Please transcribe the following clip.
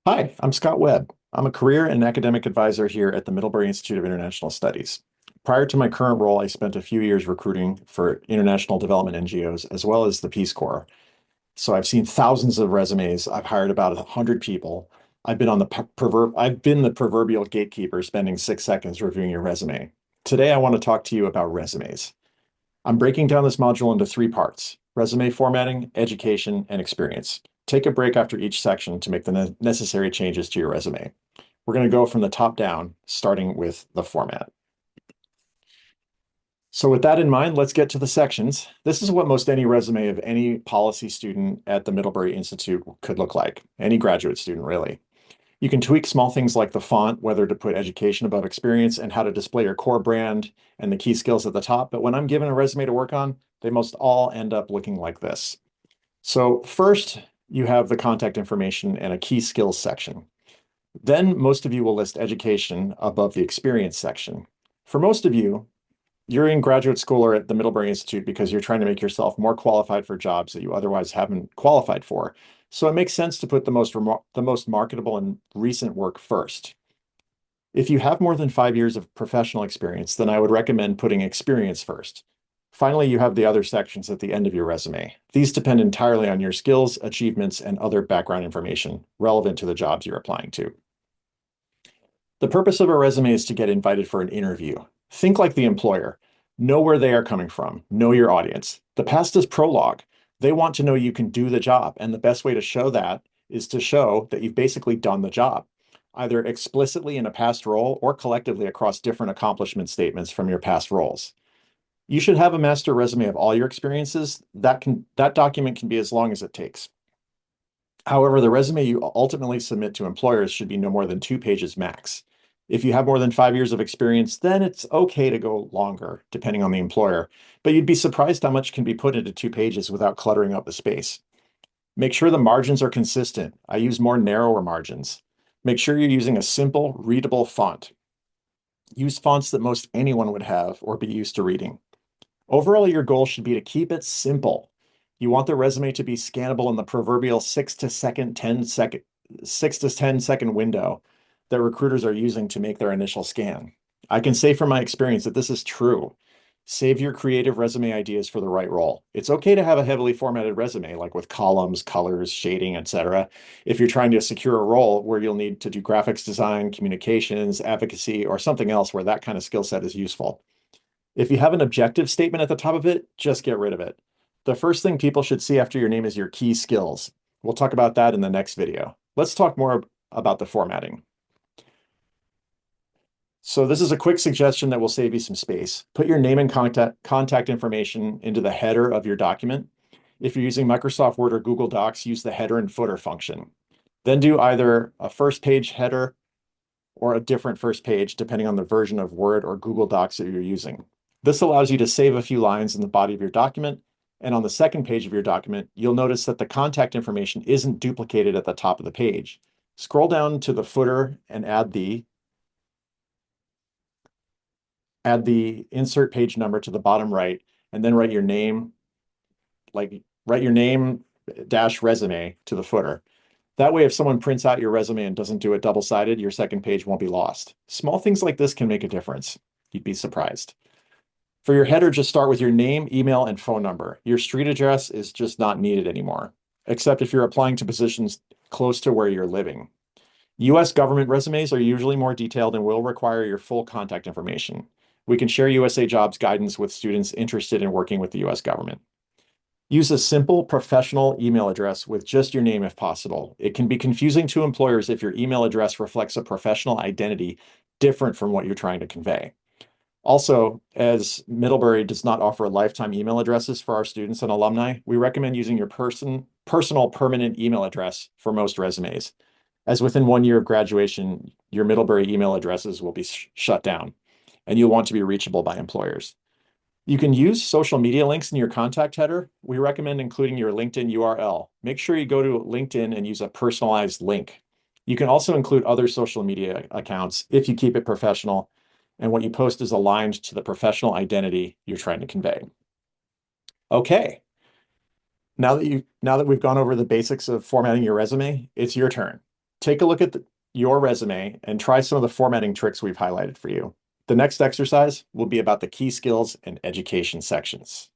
Hi, I'm Scott Webb. I'm a career and academic advisor here at the Middlebury Institute of International Studies. Prior to my current role, I spent a few years recruiting for international development NGOs as well as the Peace Corps. So I've seen thousands of resumes. I've hired about 100 people. I've been the proverbial gatekeeper, spending 6 seconds reviewing your resume. Today, I want to talk to you about resumes. I'm breaking down this module into three parts: resume formatting, education, and experience. Take a break after each section to make the necessary changes to your resume. We're going to go from the top down, starting with the format. So with that in mind, let's get to the sections. This is what most any resume of any policy student at the Middlebury Institute could look like, any graduate student, really. You can tweak small things like the font, whether to put education above experience, and how to display your core brand and the key skills at the top. But when I'm given a resume to work on, they most all end up looking like this. So first, you have the contact information and a key skills section. Then most of you will list education above the experience section. For most of you, you're in graduate school or at the Middlebury Institute because you're trying to make yourself more qualified for jobs that you otherwise haven't qualified for. So it makes sense to put the most marketable and recent work first. If you have more than 5 years of professional experience, then I would recommend putting experience first. Finally, you have the other sections at the end of your resume. These depend entirely on your skills, achievements, and other background information relevant to the jobs you're applying to. The purpose of a resume is to get invited for an interview. Think like the employer. Know where they are coming from. Know your audience. The past is prologue. They want to know you can do the job, and the best way to show that is to show that you've basically done the job, either explicitly in a past role or collectively across different accomplishment statements from your past roles. You should have a master resume of all your experiences. That document can be as long as it takes. However, the resume you ultimately submit to employers should be no more than 2 pages max. If you have more than 5 years of experience, then it's okay to go longer, depending on the employer, but you'd be surprised how much can be put into 2 pages without cluttering up the space. Make sure the margins are consistent. I use more narrower margins. Make sure you're using a simple, readable font. Use fonts that most anyone would have or be used to reading. Overall, your goal should be to keep it simple. You want the resume to be scannable in the proverbial 6 to 10 second window that recruiters are using to make their initial scan. I can say from my experience that this is true. Save your creative resume ideas for the right role. It's okay to have a heavily formatted resume, like with columns, colors, shading, etc., if you're trying to secure a role where you'll need to do graphics design, communications, advocacy, or something else where that kind of skill set is useful. If you have an objective statement at the top of it, just get rid of it. The first thing people should see after your name is your key skills. We'll talk about that in the next video. Let's talk more about the formatting. So this is a quick suggestion that will save you some space. Put your name and contact information into the header of your document. If you're using Microsoft Word or Google Docs, use the header and footer function. Then do either a first page header or a different first page, depending on the version of Word or Google Docs that you're using. This allows you to save a few lines in the body of your document. And on the second page of your document, you'll notice that the contact information isn't duplicated at the top of the page. Scroll down to the footer and add the insert page number to the bottom right, and then write your name dash resume to the footer. That way, if someone prints out your resume and doesn't do it double-sided, your second page won't be lost. Small things like this can make a difference. You'd be surprised. For your header, just start with your name, email, and phone number. Your street address is just not needed anymore, except if you're applying to positions close to where you're living. US government resumes are usually more detailed and will require your full contact information. We can share USA Jobs guidance with students interested in working with the US government. Use a simple professional email address with just your name if possible. It can be confusing to employers if your email address reflects a professional identity different from what you're trying to convey. Also, as Middlebury does not offer lifetime email addresses for our students and alumni, we recommend using your personal permanent email address for most resumes, as within 1 year of graduation, your Middlebury email addresses will be shut down, and you'll want to be reachable by employers. You can use social media links in your contact header. We recommend including your LinkedIn URL. Make sure you go to LinkedIn and use a personalized link. You can also include other social media accounts if you keep it professional and what you post is aligned to the professional identity you're trying to convey. Okay. Now that we've gone over the basics of formatting your resume, it's your turn. Take a look at your resume and try some of the formatting tricks we've highlighted for you. The next exercise will be about the key skills and education sections.